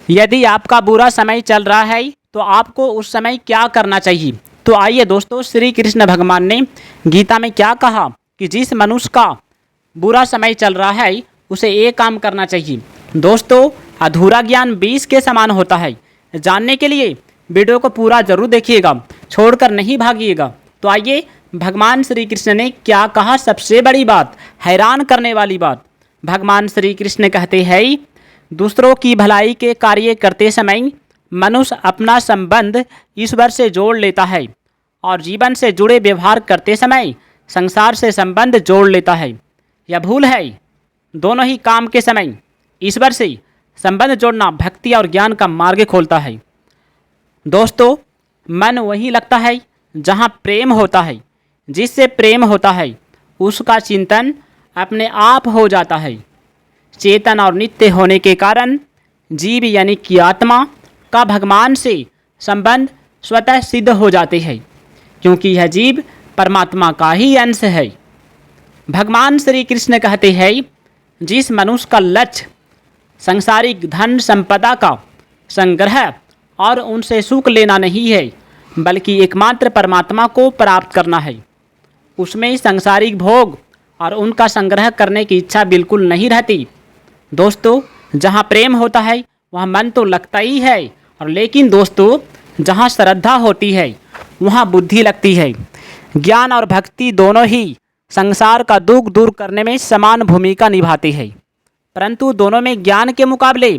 यदि आपका बुरा समय चल रहा है तो आपको उस समय क्या करना चाहिए। तो आइए दोस्तों, श्री कृष्ण भगवान ने गीता में क्या कहा कि जिस मनुष्य का बुरा समय चल रहा है उसे एक काम करना चाहिए। दोस्तों, अधूरा ज्ञान 20 के समान होता है। जानने के लिए वीडियो को पूरा जरूर देखिएगा, छोड़कर नहीं भागिएगा। तो आइए, भगवान श्री कृष्ण ने क्या कहा। सबसे बड़ी बात, हैरान करने वाली बात, भगवान श्री कृष्ण कहते हैं दूसरों की भलाई के कार्य करते समय मनुष्य अपना संबंध ईश्वर से जोड़ लेता है और जीवन से जुड़े व्यवहार करते समय संसार से संबंध जोड़ लेता है। यह भूल है। दोनों ही काम के समय ईश्वर से संबंध जोड़ना भक्ति और ज्ञान का मार्ग खोलता है। दोस्तों, मन वहीं लगता है जहाँ प्रेम होता है। जिससे प्रेम होता है उसका चिंतन अपने आप हो जाता है। चेतन और नित्य होने के कारण जीव यानी कि आत्मा का भगवान से संबंध स्वतः सिद्ध हो जाते हैं, क्योंकि यह जीव परमात्मा का ही अंश है। भगवान श्री कृष्ण कहते हैं जिस मनुष्य का लक्ष्य सांसारिक धन संपदा का संग्रह और उनसे सुख लेना नहीं है, बल्कि एकमात्र परमात्मा को प्राप्त करना है, उसमें सांसारिक भोग और उनका संग्रह करने की इच्छा बिल्कुल नहीं रहती। दोस्तों, जहाँ प्रेम होता है वहाँ मन तो लगता ही है, और लेकिन दोस्तों जहाँ श्रद्धा होती है वहाँ बुद्धि लगती है। ज्ञान और भक्ति दोनों ही संसार का दुख दूर करने में समान भूमिका निभाते हैं, परंतु दोनों में ज्ञान के मुकाबले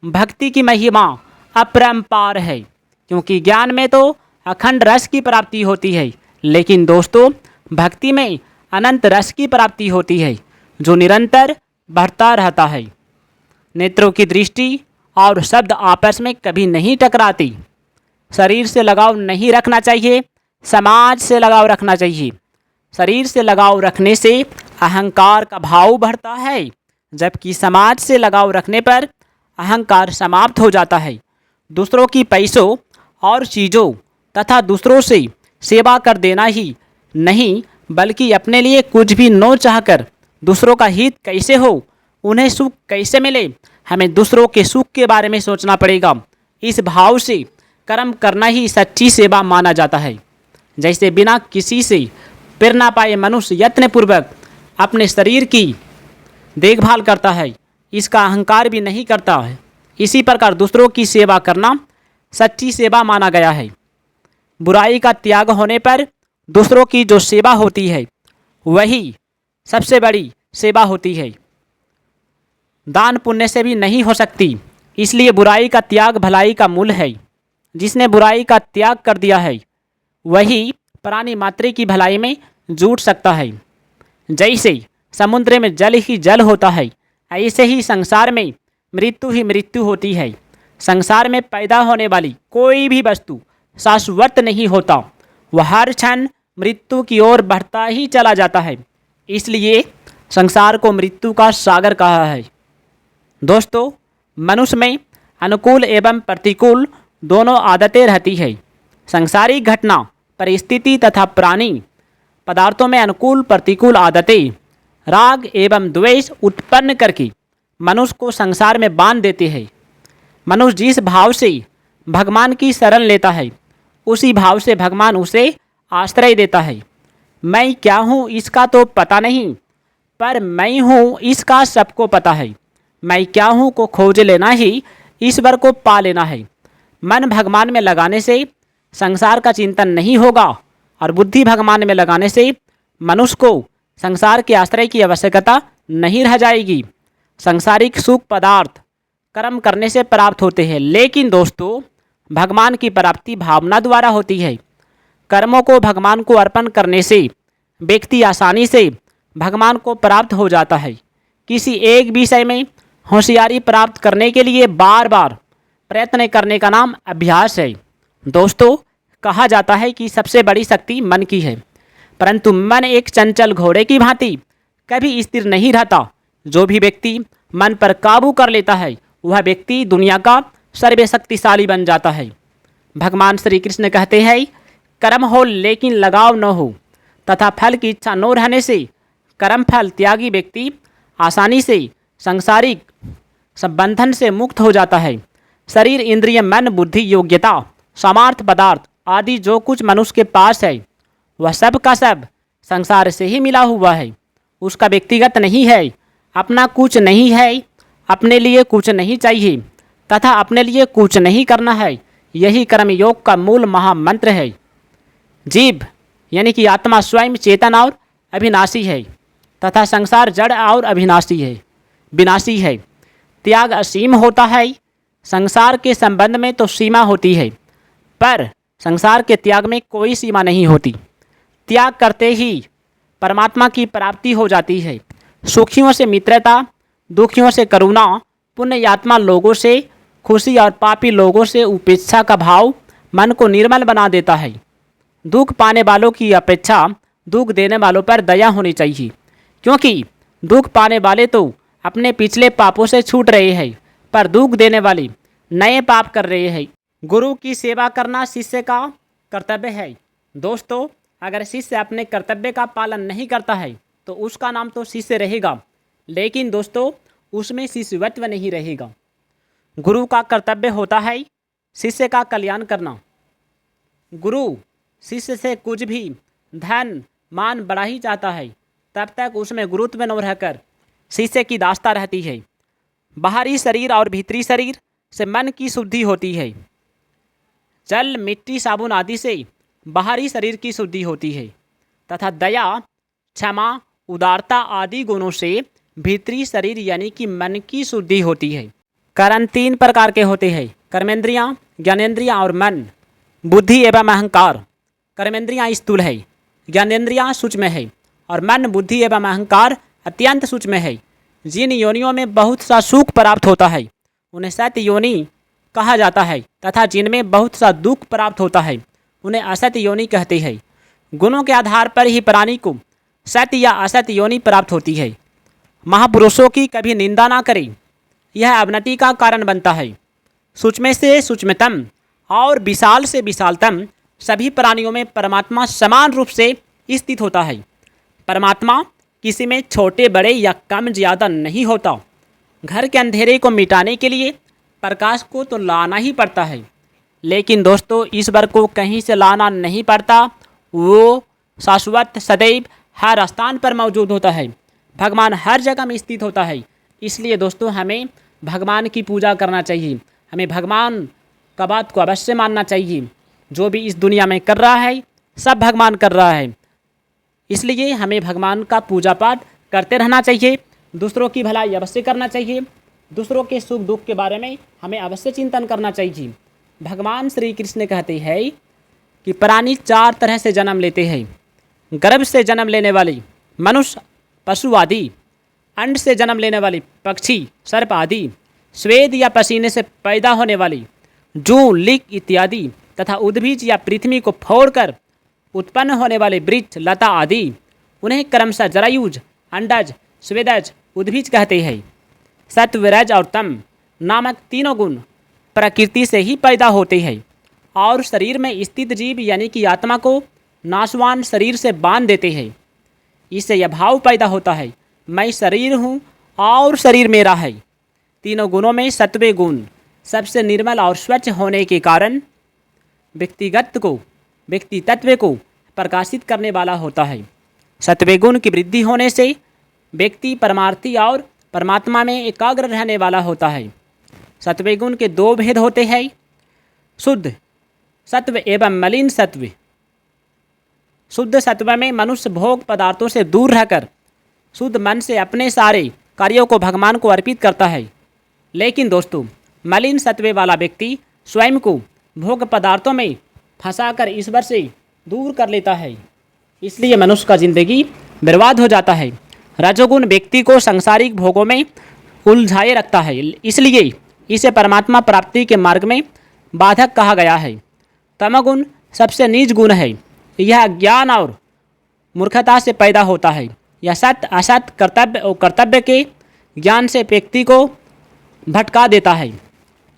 भक्ति की महिमा अपरंपार है, क्योंकि ज्ञान में तो अखंड रस की प्राप्ति होती है, लेकिन दोस्तों भक्ति में अनंत रस की प्राप्ति होती है जो निरंतर बढ़ता रहता है। नेत्रों की दृष्टि और शब्द आपस में कभी नहीं टकराती। शरीर से लगाव नहीं रखना चाहिए, समाज से लगाव रखना चाहिए। शरीर से लगाव रखने से अहंकार का भाव बढ़ता है, जबकि समाज से लगाव रखने पर अहंकार समाप्त हो जाता है। दूसरों की पैसों और चीज़ों तथा दूसरों से सेवा कर देना ही नहीं, बल्कि अपने लिए कुछ भी न चाहकर दूसरों का हित कैसे हो, उन्हें सुख कैसे मिले, हमें दूसरों के सुख के बारे में सोचना पड़ेगा। इस भाव से कर्म करना ही सच्ची सेवा माना जाता है। जैसे बिना किसी से प्रेरणा पाए मनुष्य यत्नपूर्वक अपने शरीर की देखभाल करता है, इसका अहंकार भी नहीं करता है, इसी प्रकार दूसरों की सेवा करना सच्ची सेवा माना गया है। बुराई का त्याग होने पर दूसरों की जो सेवा होती है वही सबसे बड़ी सेवा होती है। दान पुण्य से भी नहीं हो सकती, इसलिए बुराई का त्याग भलाई का मूल है। जिसने बुराई का त्याग कर दिया है वही प्राणी मात्र की भलाई में जुट सकता है। जैसे समुद्र में जल ही जल होता है, ऐसे ही संसार में मृत्यु ही मृत्यु होती है। संसार में पैदा होने वाली कोई भी वस्तु शाश्वत नहीं होता, वह हर क्षण मृत्यु की ओर बढ़ता ही चला जाता है। इसलिए संसार को मृत्यु का सागर कहा है। दोस्तों, मनुष्य में अनुकूल एवं प्रतिकूल दोनों आदतें रहती है। सांसारिक घटना, परिस्थिति तथा प्राणी पदार्थों में अनुकूल प्रतिकूल आदतें राग एवं द्वेष उत्पन्न करके मनुष्य को संसार में बांध देते हैं। मनुष्य जिस भाव से भगवान की शरण लेता है उसी भाव से भगवान उसे आश्रय देता है। मैं क्या हूँ इसका तो पता नहीं, पर मैं हूँ इसका सबको पता है। मैं क्या हूँ को खोज लेना ही ईश्वर को पा लेना है। मन भगवान में लगाने से संसार का चिंतन नहीं होगा, और बुद्धि भगवान में लगाने से मनुष्य को संसार के आश्रय की आवश्यकता नहीं रह जाएगी। सांसारिक सुख पदार्थ कर्म करने से प्राप्त होते हैं, लेकिन दोस्तों भगवान की प्राप्ति भावना द्वारा होती है। कर्मों को भगवान को अर्पण करने से व्यक्ति आसानी से भगवान को प्राप्त हो जाता है। किसी एक विषय में होशियारी प्राप्त करने के लिए बार बार प्रयत्न करने का नाम अभ्यास है। दोस्तों, कहा जाता है कि सबसे बड़ी शक्ति मन की है, परंतु मन एक चंचल घोड़े की भांति कभी स्थिर नहीं रहता। जो भी व्यक्ति मन पर काबू कर लेता है वह व्यक्ति दुनिया का सर्वशक्तिशाली बन जाता है। भगवान श्री कृष्ण कहते हैं कर्म हो लेकिन लगाव न हो तथा फल की इच्छा न रहने से कर्म फल त्यागी व्यक्ति आसानी से सांसारिक संबंधन से मुक्त हो जाता है। शरीर, इंद्रिय, मन, बुद्धि, योग्यता, सामर्थ्य, पदार्थ आदि जो कुछ मनुष्य के पास है वह सब का सब संसार से ही मिला हुआ है। उसका व्यक्तिगत नहीं है, अपना कुछ नहीं है, अपने लिए कुछ नहीं चाहिए तथा अपने लिए कुछ नहीं करना है। यही कर्म योग का मूल महामंत्र है। जीव यानी कि आत्मा स्वयं चेतन और अविनाशी है तथा संसार जड़ और अविनाशी है, विनाशी है। त्याग असीम होता है। संसार के संबंध में तो सीमा होती है, पर संसार के त्याग में कोई सीमा नहीं होती। त्याग करते ही परमात्मा की प्राप्ति हो जाती है। सुखियों से मित्रता, दुखियों से करुणा, पुण्यात्मा लोगों से खुशी और पापी लोगों से उपेक्षा का भाव मन को निर्मल बना देता है। दुख पाने वालों की अपेक्षा दुख देने वालों पर दया होनी चाहिए, क्योंकि दुख पाने वाले तो अपने पिछले पापों से छूट रहे हैं, पर दुख देने वाले नए पाप कर रहे हैं। गुरु की सेवा करना शिष्य का कर्तव्य है। दोस्तों, अगर शिष्य अपने कर्तव्य का पालन नहीं करता है तो उसका नाम तो शिष्य रहेगा, लेकिन दोस्तों उसमें शिष्यत्व नहीं रहेगा। गुरु का कर्तव्य होता है शिष्य का कल्याण करना। गुरु शिष्य से कुछ भी धन मान बढ़ा ही चाहता है, तब तक उसमें गुरुत्व न रहकर शिष्य की दास्ता रहती है। बाहरी शरीर और भीतरी शरीर से मन की शुद्धि होती है। जल, मिट्टी, साबुन आदि से बाहरी शरीर की शुद्धि होती है तथा दया, क्षमा, उदारता आदि गुणों से भीतरी शरीर यानी कि मन की शुद्धि होती है। कर्म 3 प्रकार के होते हैं: कर्मेंद्रियाँ, ज्ञानेंद्रियाँ और मन। बुद्धि एवं अहंकार। कर्मेंद्रियाँ स्थूल है, ज्ञानेंद्रियाँ सूक्ष्म है और मन, बुद्धि एवं अहंकार अत्यंत सूक्ष्म है। जिन योनियों में बहुत सा सुख प्राप्त होता है उन्हें सत्य योनि कहा जाता है तथा जिनमें बहुत सा दुख प्राप्त होता है उन्हें असत्य योनि कहते हैं। गुणों के आधार पर ही प्राणी को सत्य या असत्य योनि प्राप्त होती है। महापुरुषों की कभी निंदा ना करें, यह अवनति का कारण बनता है। सूक्ष्म से सूक्ष्मतम और विशाल से विशालतम सभी प्राणियों में परमात्मा समान रूप से स्थित होता है। परमात्मा किसी में छोटे बड़े या कम ज़्यादा नहीं होता। घर के अंधेरे को मिटाने के लिए प्रकाश को तो लाना ही पड़ता है, लेकिन दोस्तों ईश्वर को कहीं से लाना नहीं पड़ता। वो शाश्वत सदैव हर स्थान पर मौजूद होता है। भगवान हर जगह में स्थित होता है। इसलिए दोस्तों हमें भगवान की पूजा करना चाहिए। हमें भगवान का बात को अवश्य मानना चाहिए। जो भी इस दुनिया में कर रहा है सब भगवान कर रहा है, इसलिए हमें भगवान का पूजा पाठ करते रहना चाहिए। दूसरों की भलाई अवश्य करना चाहिए। दूसरों के सुख दुख के बारे में हमें अवश्य चिंतन करना चाहिए। भगवान श्री कृष्ण कहते हैं कि प्राणी 4 तरह से जन्म लेते हैं: गर्भ से जन्म लेने वाली मनुष्य, पशु आदि, अंड से जन्म लेने वाली पक्षी, सर्प आदि, स्वेद या पसीने से पैदा होने वाली जूं, लीक इत्यादि, तथा उद्भिज या पृथ्वी को फोड़कर उत्पन्न होने वाले वृक्ष, लता आदि। उन्हें क्रमशः जरायुज, अंडज, स्वेदज, उद्भिज कहते हैं। सत्व, रज और तम नामक तीनों गुण प्रकृति से ही पैदा होते हैं और शरीर में स्थित जीव यानी कि आत्मा को नाशवान शरीर से बांध देते हैं। इससे यह भाव पैदा होता है, मैं शरीर हूँ और शरीर मेरा है। तीनों गुणों में सत्वे गुण सबसे निर्मल और स्वच्छ होने के कारण व्यक्ति तत्व को प्रकाशित करने वाला होता है। सत्वे गुण की वृद्धि होने से व्यक्ति परमार्थी और परमात्मा में एकाग्र रहने वाला होता है। सत्वे गुण के 2 भेद होते हैं: शुद्ध सत्व एवं मलिन सत्व। शुद्ध सत्व में मनुष्य भोग पदार्थों से दूर रहकर शुद्ध मन से अपने सारे कार्यों को भगवान को अर्पित करता है। लेकिन दोस्तों मलिन सत्व वाला व्यक्ति स्वयं को भोग पदार्थों में फंसाकर ईश्वर से दूर कर लेता है। इसलिए मनुष्य का जिंदगी बर्बाद हो जाता है। रजोगुण व्यक्ति को सांसारिक भोगों में उलझाए रखता है, इसलिए इसे परमात्मा प्राप्ति के मार्ग में बाधक कहा गया है। तमोगुण सबसे नीच गुण है। यह ज्ञान और मूर्खता से पैदा होता है। यह सत्य असत्य, कर्तव्य और कर्तव्य के ज्ञान से व्यक्ति को भटका देता है।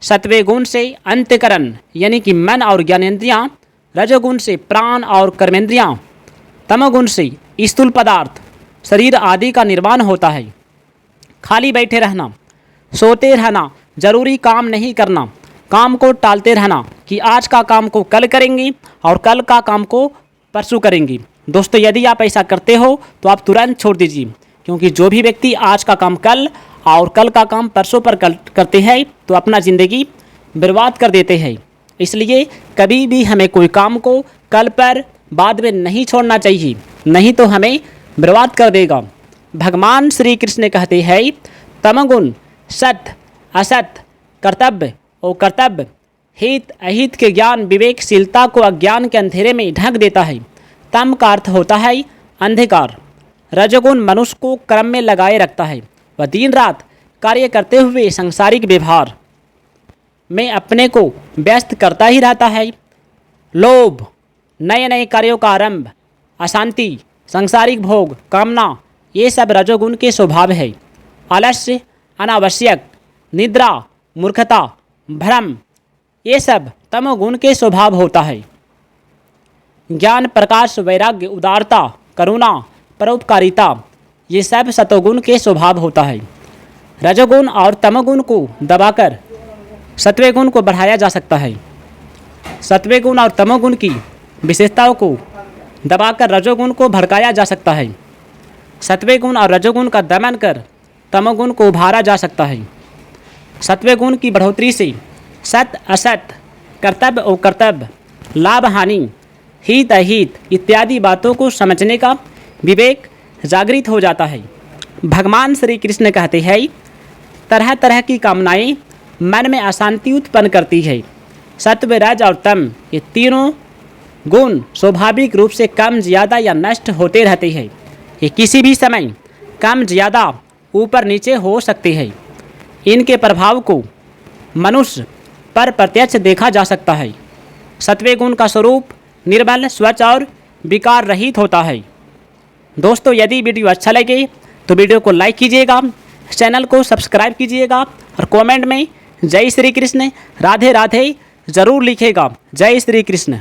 सत्वे गुण से अंतकरण यानी कि मन और ज्ञानेंद्रियाँ, रजोगुण से प्राण और कर्मेंद्रियाँ, तमोगुण से स्थूल पदार्थ शरीर आदि का निर्माण होता है। खाली बैठे रहना, सोते रहना, जरूरी काम नहीं करना, काम को टालते रहना कि आज का काम को कल करेंगे और कल का काम को परसों करेंगे। दोस्तों यदि आप ऐसा करते हो तो आप तुरंत छोड़ दीजिए, क्योंकि जो भी व्यक्ति आज का काम कल और कल का काम परसों पर करते हैं तो अपना ज़िंदगी बर्बाद कर देते हैं। इसलिए कभी भी हमें कोई काम को कल पर बाद में नहीं छोड़ना चाहिए, नहीं तो हमें बर्बाद कर देगा। भगवान श्री कृष्ण कहते हैं तमगुण सत्य असत कर्तव्य और कर्तव्य हित अहित के ज्ञान विवेकशीलता को अज्ञान के अंधेरे में ढक देता है। तम का अर्थ होता है अंधकार। रजोगुण मनुष्य को क्रम में लगाए रखता है। वह दिन रात कार्य करते हुए सांसारिक व्यवहार में अपने को व्यस्त करता ही रहता है। लोभ, नए नए कार्यों का आरंभ, अशांति, सांसारिक भोग, कामना, ये सब रजोगुण के स्वभाव है। आलस्य, अनावश्यक, निद्रा, मूर्खता, भ्रम, ये सब तमोगुण के स्वभाव होता है। ज्ञान, प्रकाश, वैराग्य, उदारता, करुणा, परोपकारिता, ये सब सतोगुण के स्वभाव होता है। रजोगुण और तमोगुण को दबाकर सत्वगुण को बढ़ाया जा सकता है। सत्वगुण और तमोगुण की विशेषताओं को दबाकर रजोगुण को भड़काया जा सकता है। सत्वगुण और रजोगुण का दमन कर तमोगुण को उभारा जा सकता है। सत्वगुण की बढ़ोतरी से सत असत, कर्तव्य और कर्तव्य, लाभ हानि, हित अहित इत्यादि बातों को समझने का विवेक जागृत हो जाता है। भगवान श्री कृष्ण कहते हैं तरह तरह की कामनाएं मन में अशांति उत्पन्न करती है। सत्व, रज और तम ये तीनों गुण स्वाभाविक रूप से कम ज़्यादा या नष्ट होते रहते हैं। ये किसी भी समय कम ज़्यादा ऊपर नीचे हो सकते हैं। इनके प्रभाव को मनुष्य पर प्रत्यक्ष देखा जा सकता है। सत्व गुण का स्वरूप निर्मल, स्वच्छ और विकार रहित होता है। दोस्तों यदि वीडियो अच्छा लगे तो वीडियो को लाइक कीजिएगा, चैनल को सब्सक्राइब कीजिएगा और कमेंट में जय श्री कृष्ण राधे राधे ज़रूर लिखिएगा। जय श्री कृष्ण।